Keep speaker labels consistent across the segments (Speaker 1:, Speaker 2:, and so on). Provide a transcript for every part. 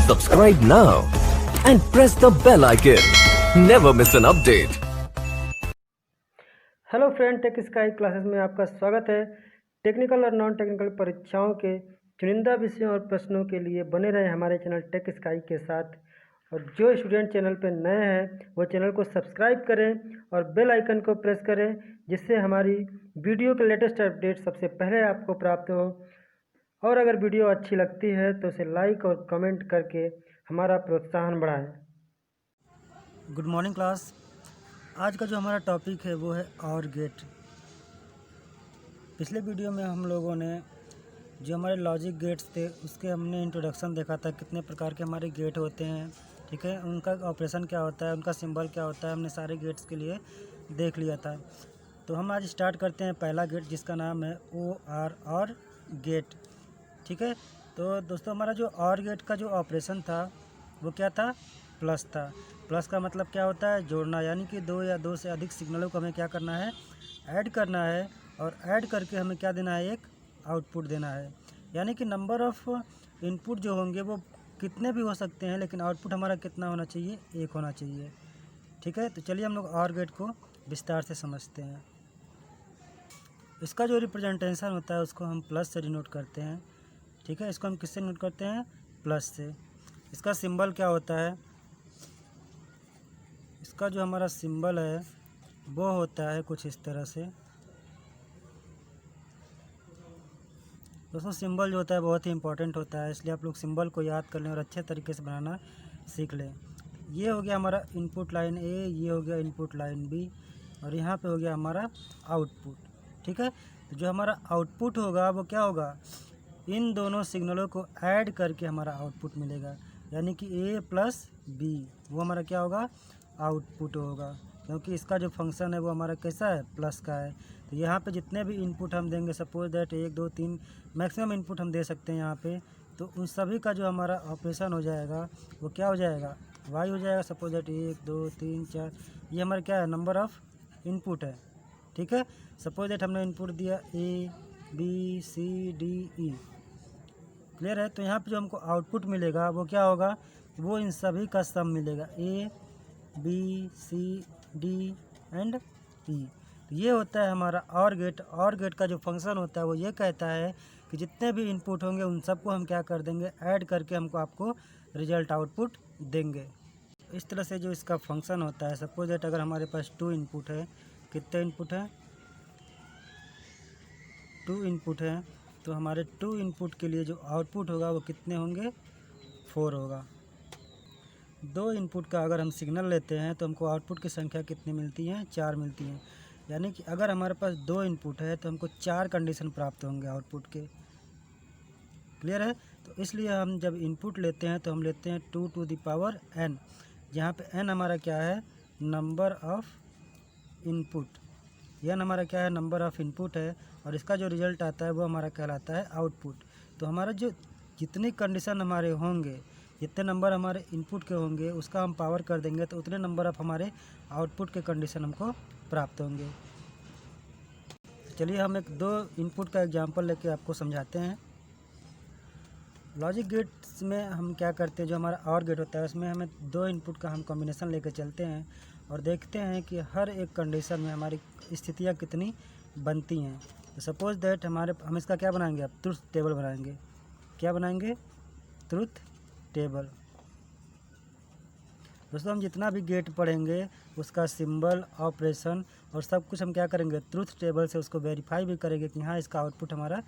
Speaker 1: Subscribe now and press the bell icon. Never miss an update.
Speaker 2: Hello friend, Tech Sky classes में आपका स्वागत है। Technical और non technical परीक्षाओं के चुनिंदा विषयों और प्रश्नों के लिए बने रहे हमारे चैनल टेक स्काई के साथ। और जो स्टूडेंट चैनल पर नए हैं वो चैनल को सब्सक्राइब करें और बेल आइकन को प्रेस करें, जिससे हमारी वीडियो के लेटेस्ट अपडेट सबसे पहले आपको प्राप्त हो। और अगर वीडियो अच्छी लगती है तो उसे लाइक और कमेंट करके हमारा प्रोत्साहन बढ़ाएं।
Speaker 3: Good morning class. आज का जो हमारा टॉपिक है वो है और गेट। पिछले वीडियो में हम लोगों ने जो हमारे लॉजिक गेट्स थे उसके हमने इंट्रोडक्शन देखा था, कितने प्रकार के हमारे गेट होते हैं, ठीक है, उनका ऑपरेशन क्या होता है, उनका सिंबल क्या होता है, हमने सारे गेट्स के लिए देख लिया था। तो हम आज स्टार्ट करते हैं पहला गेट, जिसका नाम है और गेट, ठीक है। तो दोस्तों हमारा जो और गेट का जो ऑपरेशन था वो क्या था, प्लस था। प्लस का मतलब क्या होता है, जोड़ना, यानी कि दो या दो से अधिक सिग्नलों को हमें क्या करना है, ऐड करना है, और ऐड करके हमें क्या देना है, एक आउटपुट देना है। यानी कि नंबर ऑफ इनपुट जो होंगे वो कितने भी हो सकते हैं, लेकिन आउटपुट हमारा कितना होना चाहिए, एक होना चाहिए, ठीक है। तो चलिए हम लोग और गेट को विस्तार से समझते हैं। इसका जो रिप्रेजेंटेशन होता है उसको हम प्लस से डिनोट करते हैं, ठीक है। इसको हम किससे नोट करते हैं, प्लस से। इसका सिंबल क्या होता है, इसका जो हमारा सिंबल है वो होता है कुछ इस तरह से। दोस्तों सिंबल जो होता है बहुत ही इंपॉर्टेंट होता है, इसलिए आप लोग सिंबल को याद कर लें और अच्छे तरीके से बनाना सीख लें। ये हो गया हमारा इनपुट लाइन ए, ये हो गया इनपुट लाइन बी, और यहाँ पे हो गया हमारा आउटपुट, ठीक है। तो जो हमारा आउटपुट होगा वो क्या होगा, इन दोनों सिग्नलों को ऐड करके हमारा आउटपुट मिलेगा, यानी कि ए प्लस बी, वो हमारा क्या होगा, आउटपुट होगा, क्योंकि इसका जो फंक्शन है वो हमारा कैसा है, प्लस का है। तो यहाँ पे जितने भी इनपुट हम देंगे, सपोज दैट 1 2 3 मैक्सिमम इनपुट हम दे सकते हैं यहाँ पे, तो उन सभी का जो हमारा ऑपरेशन हो जाएगा वो क्या हो जाएगा, वाई हो जाएगा। सपोज दैट 1 2 3 4, ये हमारा क्या है, नंबर ऑफ इनपुट है, ठीक है। सपोज दैट हमने इनपुट दिया A B C D E, clear है। तो यहाँ पे जो हमको आउटपुट मिलेगा वो क्या होगा, वो इन सभी का सम मिलेगा, A B C D and E. ये होता है हमारा और गेट। और गेट का जो फंक्शन होता है वो ये कहता है कि जितने भी इनपुट होंगे उन सबको हम क्या कर देंगे, ऐड करके हमको आपको रिजल्ट आउटपुट देंगे। इस तरह से जो इसका फंक्शन होता है, सपोज दैट अगर हमारे पास 2 इनपुट है, कितने इनपुट हैं, 2 इनपुट हैं, तो हमारे 2 इनपुट के लिए जो आउटपुट होगा वो कितने होंगे, 4 होगा। 2 इनपुट का अगर हम सिग्नल लेते हैं तो हमको आउटपुट की संख्या कितनी मिलती है, 4 मिलती है। यानी कि अगर हमारे पास 2 इनपुट है तो हमको 4 कंडीशन प्राप्त होंगे आउटपुट के, क्लियर है। तो इसलिए हम जब इनपुट लेते हैं तो हम लेते हैं 2 टू द पावर n, जहाँ पे n हमारा क्या है, नंबर ऑफ इनपुट, n हमारा क्या है, नंबर ऑफ इनपुट है, और इसका जो रिजल्ट आता है वो हमारा कहलाता है आउटपुट। तो हमारा जो जितनी कंडीशन हमारे होंगे, जितने नंबर हमारे इनपुट के होंगे उसका हम पावर कर देंगे तो उतने नंबर ऑफ हमारे आउटपुट के कंडीशन हमको प्राप्त होंगे। चलिए हम एक 2 इनपुट का एग्जांपल लेके आपको समझाते हैं। लॉजिक गेट्स में हम क्या करते हैं, जो हमारा और गेट होता है उसमें हमें 2 इनपुट का हम कॉम्बिनेशन लेके चलते हैं और देखते हैं कि हर एक कंडीशन में हमारी स्थितियाँ कितनी बनती हैं। तो सपोज दैट हम इसका क्या बनाएंगे, अब ट्रुथ टेबल बनाएंगे। क्या बनाएंगे, ट्रुथ टेबल। दोस्तों हम जितना भी गेट पढ़ेंगे उसका सिंबल, ऑपरेशन और सब कुछ हम क्या करेंगे, ट्रुथ टेबल से उसको वेरीफाई भी करेंगे कि हाँ इसका आउटपुट हमारा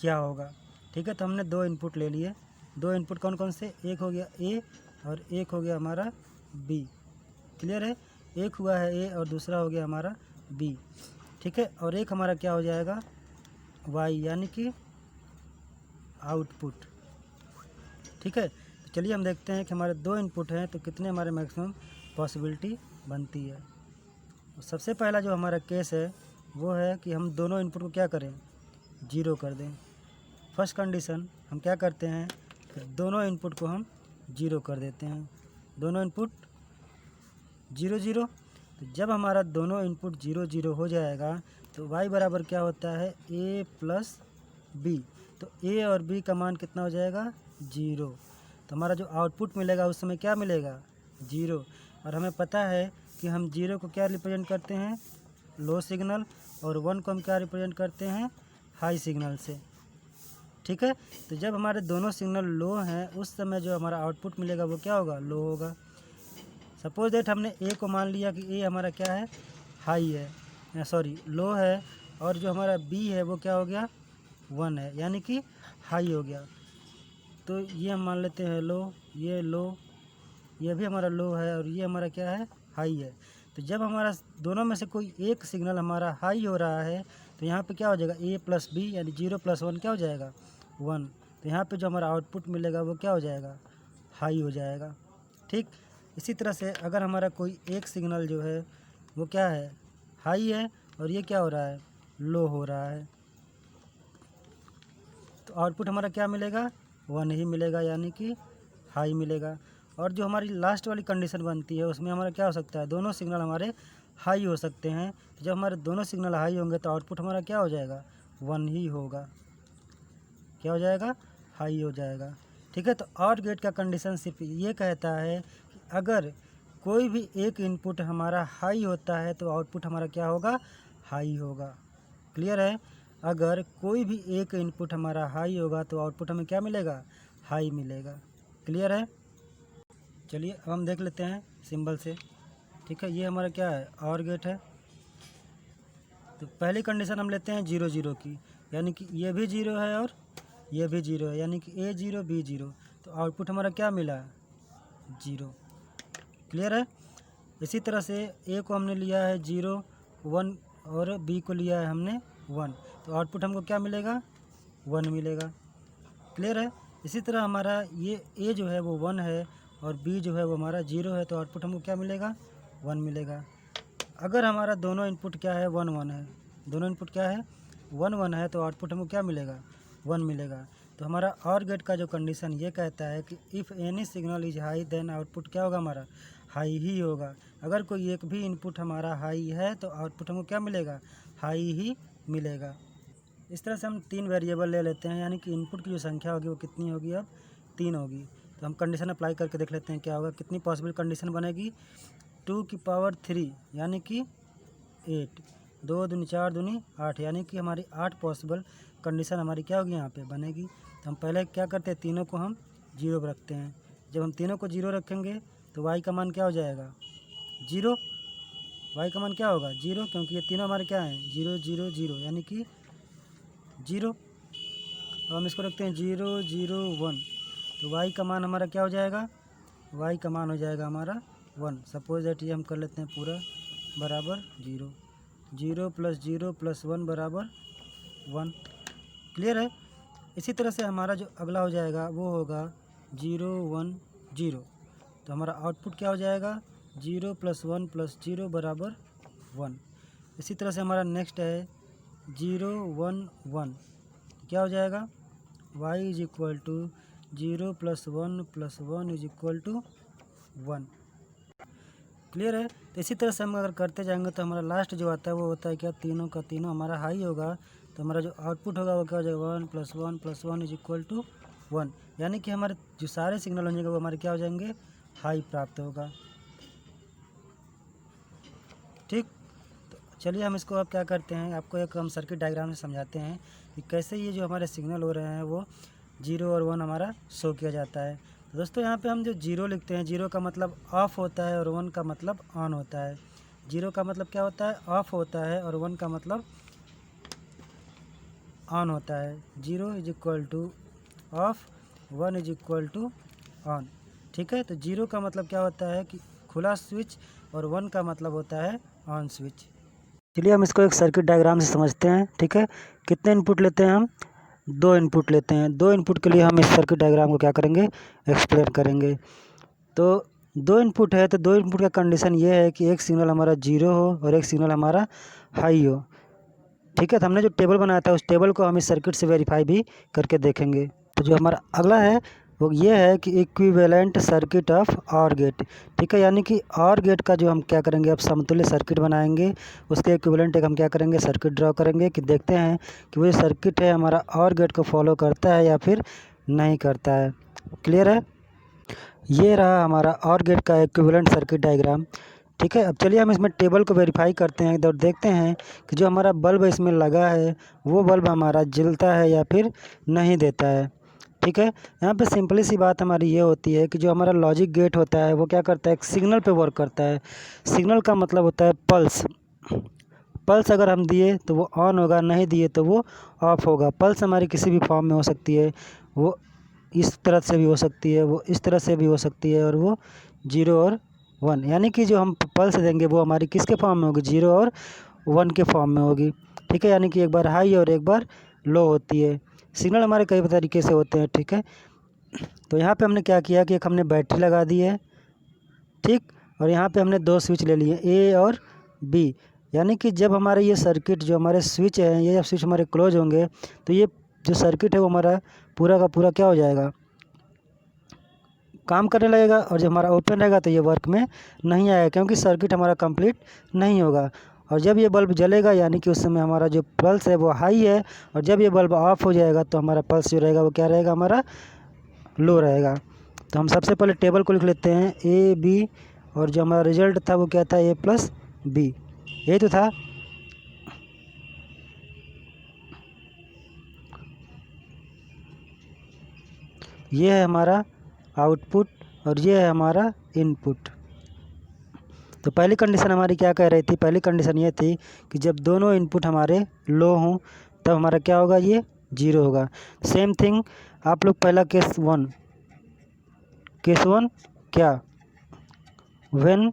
Speaker 3: क्या होगा, ठीक है। तो हमने 2 इनपुट ले लिए। 2 इनपुट कौन कौन से, एक हो गया ए और एक हो गया हमारा बी, क्लियर है। एक हुआ है ए और दूसरा हो गया हमारा बी, ठीक है। और एक हमारा क्या हो जाएगा, वाई, यानी कि आउटपुट, ठीक है। तो चलिए हम देखते हैं कि हमारे 2 इनपुट हैं तो कितने हमारे मैक्सिमम पॉसिबिलिटी बनती है। तो सबसे पहला जो हमारा केस है वो है कि हम दोनों इनपुट को क्या करें, 0 कर दें। फर्स्ट कंडीशन हम क्या करते हैं, फिर दोनों इनपुट को हम 0 कर देते हैं, दोनों इनपुट 0 0। तो जब हमारा दोनों इनपुट 0 0 हो जाएगा तो y बराबर क्या होता है, a प्लस बी। तो a और b का मान कितना हो जाएगा, 0। तो हमारा जो आउटपुट मिलेगा उस समय क्या मिलेगा, 0। और हमें पता है कि हम 0 को क्या रिप्रेजेंट करते हैं, लो सिग्नल, और 1 को हम क्या रिप्रेजेंट करते हैं, हाई सिग्नल से। ठीक है, तो जब हमारे दोनों सिग्नल लो हैं उस समय जो हमारा आउटपुट मिलेगा वो क्या होगा, लो होगा। सपोज दैट हमने ए को मान लिया कि ए हमारा क्या है, हाई है, सॉरी लो है, और जो हमारा बी है वो क्या हो गया, 1 है, यानी कि हाई हो गया। तो ये हम मान लेते हैं लो, ये भी हमारा लो है, और ये हमारा क्या है, हाई है। तो जब हमारा दोनों में से कोई एक सिग्नल हमारा हाई हो रहा है तो यहाँ पे क्या हो जाएगा, ए प्लस बी यानी 0 + 1 क्या हो जाएगा, 1। तो यहाँ पे जो हमारा आउटपुट मिलेगा वो क्या हो जाएगा, हाई हो जाएगा। ठीक, इसी तरह से अगर हमारा कोई एक सिग्नल जो है वो क्या है, हाई है, और ये क्या हो रहा है, लो हो रहा है, तो आउटपुट हमारा क्या मिलेगा, 1 ही मिलेगा, यानी कि हाई मिलेगा। और जो हमारी लास्ट वाली कंडीशन बनती है उसमें हमारा क्या हो सकता है, दोनों सिग्नल हमारे हाई हो सकते हैं। तो जब हमारे दोनों सिग्नल हाई होंगे तो आउटपुट हमारा क्या हो जाएगा, 1 ही होगा, क्या हो जाएगा, हाई हो जाएगा। ठीक है, तो और गेट का कंडीशन सिर्फ ये कहता है कि अगर कोई भी एक इनपुट हमारा हाई होता है तो आउटपुट हमारा क्या होगा, हाई होगा। क्लियर है, अगर कोई भी एक इनपुट हमारा हाई होगा तो आउटपुट हमें क्या मिलेगा, हाई मिलेगा। क्लियर है, चलिए अब हम देख लेते हैं सिंबल से। ठीक है, ये हमारा क्या है, और गेट है। तो पहली कंडीशन हम लेते हैं 0 0 की, यानी कि ये भी 0 है और ये भी 0 है, यानी कि A 0 B 0, तो आउटपुट हमारा क्या मिला, 0। क्लियर है, इसी तरह से A को हमने लिया है 0 1 और B को लिया है हमने 1, तो आउटपुट हमको क्या मिलेगा, 1 मिलेगा। क्लियर है, इसी तरह हमारा ये A जो है वो 1 है और B जो है वो हमारा 0 है, तो आउटपुट हमको क्या मिलेगा, 1 मिलेगा। अगर हमारा दोनों इनपुट क्या है, 1 1 है, दोनों इनपुट क्या है, 1 1 है, तो आउटपुट हमको क्या मिलेगा, 1 मिलेगा। तो हमारा और गेट का जो कंडीशन ये कहता है कि if any signal is high then output क्या होगा, हमारा हाई ही होगा। अगर कोई एक भी इनपुट हमारा हाई है तो आउटपुट हमको क्या मिलेगा, हाई ही मिलेगा। इस तरह से हम 3 वेरिएबल ले लेते हैं, यानी कि इनपुट की जो संख्या होगी वो कितनी होगी, अब 3 होगी। तो हम कंडीशन अप्लाई करके देख लेते हैं क्या होगा, कितनी पॉसिबल कंडीशन बनेगी, 2 की पावर 3 यानी कि 8, 2 दूनी 4 दूनी 8, यानी कि हमारी 8 पॉसिबल कंडीशन हमारी क्या होगी, यहाँ पे बनेगी। तो हम पहले क्या करते हैं, तीनों को हम 0 पर रखते हैं। जब हम तीनों को 0 रखेंगे तो y का मान क्या हो जाएगा, 0। y का मान क्या होगा, 0, क्योंकि ये तीनों हमारे क्या हैं, 0 0 0, यानी कि 0। अब हम इसको रखते हैं 0 0 1, तो y का मान हमारा क्या हो जाएगा, y का मान हो जाएगा हमारा 1। सपोज दैट ये हम कर लेते हैं पूरा बराबर 0, 0 + 0 + 1 बराबर 1। क्लियर है, इसी तरह से हमारा जो अगला हो जाएगा वो होगा 0 1 0, तो हमारा आउटपुट क्या हो जाएगा, 0 + 1 + 0 बराबर 1। इसी तरह से हमारा नेक्स्ट है 0 1 1, क्या हो जाएगा, y = 0 + 1 + 1 = 1। क्लियर है, तो इसी तरह से हम अगर करते जाएंगे तो हमारा लास्ट जो आता है वो होता है क्या, तीनों का तीनों हमारा हाई होगा, तो हमारा जो आउटपुट होगा वो क्या हो जाएगा, 1 + 1 + 1 = 1, यानी कि हमारे जो सारे सिग्नल हो जाएंगे वो हमारे क्या हो जाएंगे, हाई प्राप्त होगा। ठीक, तो चलिए हम इसको अब क्या करते हैं, आपको एक हम सर्किट डायग्राम से समझाते हैं कि कैसे ये जो हमारे सिग्नल हो रहे हैं वो 0 और 1 हमारा शो किया जाता है। तो दोस्तों यहाँ पे हम जो 0 लिखते हैं, 0 का मतलब ऑफ होता है और 1 का मतलब ऑन होता है। 0 का मतलब क्या होता है, ऑफ होता है, और 1 का मतलब ऑन होता है। 0 = ऑफ, 1 = ऑन। ठीक है, तो 0 का मतलब क्या होता है कि खुला स्विच, और 1 का मतलब होता है ऑन स्विच। चलिए हम इसको एक सर्किट डायग्राम से समझते हैं। ठीक है, कितने इनपुट लेते हैं हम, 2 इनपुट लेते हैं। 2 इनपुट के लिए हम इस सर्किट डायग्राम को क्या करेंगे, एक्सप्लेन करेंगे। तो 2 इनपुट है, तो 2 इनपुट का कंडीशन ये है कि एक सिग्नल हमारा 0 हो और एक सिग्नल हमारा हाई हो। ठीक है, तो हमने जो टेबल बनाया था उस टेबल को हम इस सर्किट से वेरीफाई भी करके देखेंगे। तो जो हमारा अगला है वो ये है कि equivalent circuit of OR gate. ठीक है, यानी कि ऑर गेट का जो हम क्या करेंगे, अब समतुल्य सर्किट बनाएंगे, उसके इक्विवेलेंट एक हम क्या करेंगे, सर्किट ड्रॉ करेंगे कि देखते हैं कि वो जो सर्किट है हमारा ऑर गेट को फॉलो करता है या फिर नहीं करता है। क्लियर है, ये रहा हमारा और गेट का इक्विवेलेंट सर्किट डायग्राम। ठीक है, अब चलिए हम इसमें टेबल को वेरीफाई करते हैं और देखते हैं कि जो हमारा बल्ब इसमें लगा है वो बल्ब हमारा जलता है या फिर नहीं देता है। ठीक है, यहाँ पे सिंपली सी बात हमारी ये होती है कि जो हमारा लॉजिक गेट होता है वो क्या करता है, एक सिग्नल पे वर्क करता है। सिग्नल का मतलब होता है पल्स। पल्स अगर हम दिए तो वो ऑन होगा, नहीं दिए तो वो ऑफ होगा। पल्स हमारी किसी भी फॉर्म में हो सकती है, वो इस तरह से भी हो सकती है, वो इस तरह से भी हो सकती है, और वो 0 और 1, यानी कि जो हम पल्स देंगे वो हमारी किसके फॉर्म में होगी, 0 और 1 के फॉर्म में होगी। ठीक है, यानी कि एक बार हाई और एक बार लो होती है। सिग्नल हमारे कई तरीके से होते हैं। ठीक है, तो यहाँ पे हमने क्या किया कि एक हमने बैटरी लगा दी है, ठीक, और यहाँ पे हमने 2 स्विच ले लिए, ए और बी। यानी कि जब हमारे ये सर्किट जो हमारे स्विच हैं, ये जब स्विच हमारे क्लोज होंगे तो ये जो सर्किट है वो हमारा पूरा का पूरा क्या हो जाएगा, काम करने लगेगा। और जब हमारा ओपन रहेगा तो ये वर्क में नहीं आएगा, क्योंकि सर्किट हमारा कंप्लीट नहीं होगा। और जब ये बल्ब जलेगा यानी कि उस समय हमारा जो पल्स है वो हाई है, और जब ये बल्ब ऑफ हो जाएगा तो हमारा पल्स जो रहेगा वो क्या रहेगा, हमारा लो रहेगा। तो हम सबसे पहले टेबल को लिख लेते हैं, ए बी, और जो हमारा रिजल्ट था वो क्या था, ए प्लस बी, यही तो था। ये है हमारा आउटपुट और ये है हमारा इनपुट। तो पहली कंडीशन हमारी क्या कह रही थी, पहली कंडीशन ये थी कि जब दोनों इनपुट हमारे लो हों तब हमारा क्या होगा, ये 0 होगा। सेम थिंग आप लोग पहला केस वन क्या, when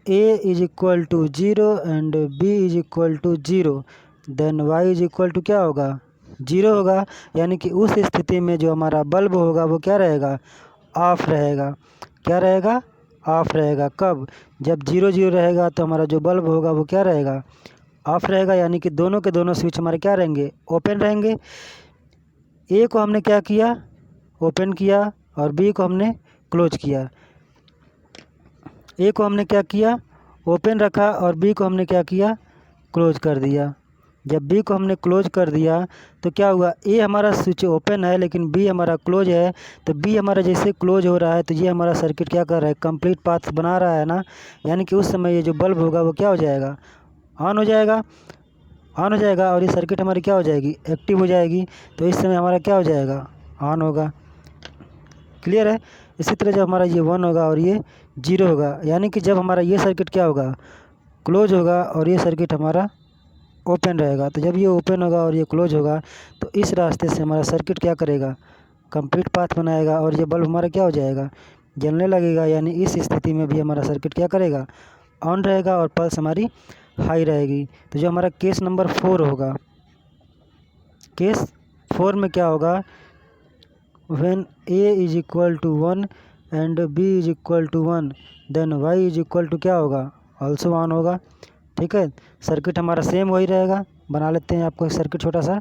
Speaker 3: a is equal to 0 and b is equal to 0 then y is equal to क्या होगा, 0 होगा। यानी कि उस स्थिति में जो हमारा बल्ब होगा वो क्या रहेगा, ऑफ रहेगा। क्या रहेगा, ऑफ रहेगा। कब, जब 0 0 रहेगा तो हमारा जो बल्ब होगा वो क्या रहेगा, ऑफ रहेगा। यानी कि दोनों के दोनों स्विच हमारे क्या रहेंगे, ओपन रहेंगे। ए को हमने क्या किया, ओपन किया, और बी को हमने क्लोज किया। ए को हमने क्या किया, ओपन रखा, और बी को हमने क्या किया, क्लोज कर दिया। जब बी को हमने क्लोज कर दिया तो क्या हुआ, ए हमारा स्विच ओपन है लेकिन बी हमारा क्लोज है। तो बी हमारा जैसे क्लोज हो रहा है तो ये हमारा सर्किट क्या कर रहा है, कंप्लीट पाथ बना रहा है ना। यानी कि उस समय ये जो बल्ब होगा वो क्या हो जाएगा, ऑन हो जाएगा, ऑन हो जाएगा, और ये सर्किट हमारी क्या हो जाएगी, एक्टिव हो जाएगी। तो इस समय हमारा क्या हो जाएगा, ऑन होगा। क्लियर है। इसी तरह जब हमारा ये 1 होगा और ये 0 होगा, यानी कि जब हमारा ये सर्किट क्या होगा, क्लोज होगा, और ये सर्किट हमारा ओपन रहेगा। तो जब ये ओपन होगा और ये क्लोज होगा तो इस रास्ते से हमारा सर्किट क्या करेगा, कंप्लीट पाथ बनाएगा, और ये बल्ब हमारा क्या हो जाएगा, जलने लगेगा। यानी इस स्थिति में भी हमारा सर्किट क्या करेगा, ऑन रहेगा, और पल्स हमारी हाई रहेगी। तो जो हमारा केस नंबर 4 होगा, केस 4 में क्या होगा, when a is equal to 1 and b is equal to 1 then y is equal to क्या होगा, ऑल्सो ऑन होगा। ठीक है, सर्किट हमारा सेम वही रहेगा। बना लेते हैं आपको एक सर्किट छोटा सा।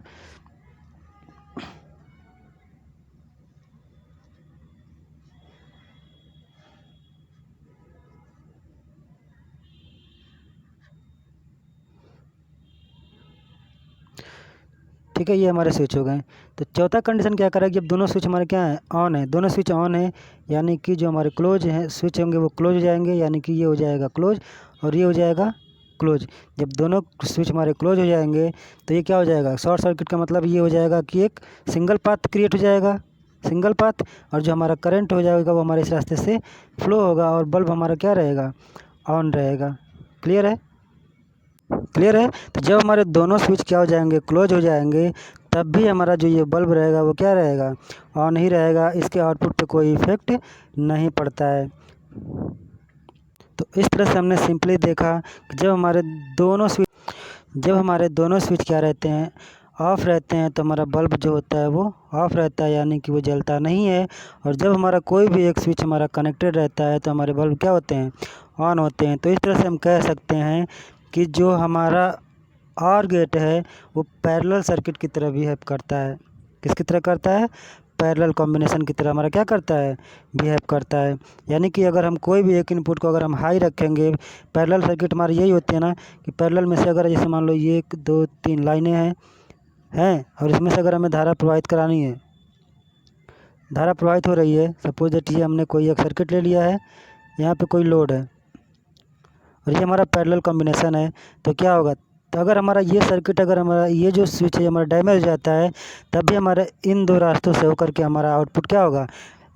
Speaker 3: ठीक है, ये हमारे स्विच हो गए। तो चौथा कंडीशन क्या करेगा, जब दोनों स्विच हमारे क्या है, ऑन है, दोनों स्विच ऑन है, यानी कि जो हमारे क्लोज हैं स्विच होंगे वो क्लोज हो जाएंगे। यानी कि ये हो जाएगा क्लोज और ये हो जाएगा क्लोज। जब दोनों स्विच हमारे क्लोज हो जाएंगे तो ये क्या हो जाएगा, शॉर्ट सर्किट का मतलब ये हो जाएगा कि एक सिंगल पाथ क्रिएट हो जाएगा, सिंगल पाथ, और जो हमारा करंट हो जाएगा वो हमारे इस रास्ते से फ्लो होगा, और बल्ब हमारा क्या रहेगा, ऑन रहेगा। क्लियर है, क्लियर है। तो जब हमारे दोनों स्विच क्या हो जाएंगे, क्लोज हो जाएंगे, तब भी हमारा जो ये बल्ब रहेगा वो क्या रहेगा, ऑन ही रहेगा। इसके आउटपुट पे कोई इफेक्ट नहीं पड़ता है। तो इस तरह से हमने सिंपली देखा कि जब हमारे दोनों स्विच क्या रहते हैं, ऑफ़ रहते हैं, तो हमारा बल्ब जो होता है वो ऑफ़ रहता है, यानी कि वो जलता नहीं है। और जब हमारा कोई भी एक स्विच हमारा कनेक्टेड रहता है तो हमारे बल्ब क्या होते हैं, ऑन होते हैं। तो इस तरह से हम कह सकते हैं कि जो हमारा OR गेट है वो पैरेलल सर्किट की तरह बिहेव करता है। किसकी तरह करता है, पैरेलल कॉम्बिनेशन की तरह हमारा क्या करता है, बिहेव करता है। यानी कि अगर हम कोई भी एक इनपुट को अगर हम हाई रखेंगे, पैरेलल सर्किट हमारी यही होती है ना कि पैरेलल में से अगर जैसे मान लो ये 1 2 3 लाइनें हैं और इसमें से अगर हमें धारा प्रवाहित करानी है, धारा प्रवाहित हो रही है। सपोज दैट ये हमने कोई एक सर्किट ले लिया है, यहाँ पे कोई लोड है और ये हमारा पैरेलल कॉम्बिनेशन है। तो क्या होगा, तो अगर हमारा ये सर्किट, अगर हमारा ये जो स्विच है हमारा डैमेज हो जाता है, तब भी हमारे इन दो रास्तों से होकर के हमारा आउटपुट क्या होगा,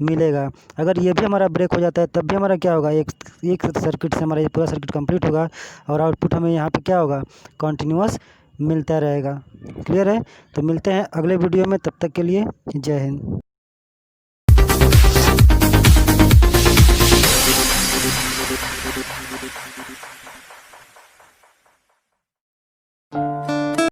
Speaker 3: मिलेगा। अगर ये भी हमारा ब्रेक हो जाता है तब भी हमारा क्या होगा, एक सर्किट से हमारा ये पूरा सर्किट कंप्लीट होगा और आउटपुट हमें यहाँ पे क्या होगा, कॉन्टिन्यूअस मिलता रहेगा। क्लियर है? तो मिलते हैं अगले वीडियो में, तब तक के लिए जय हिंद।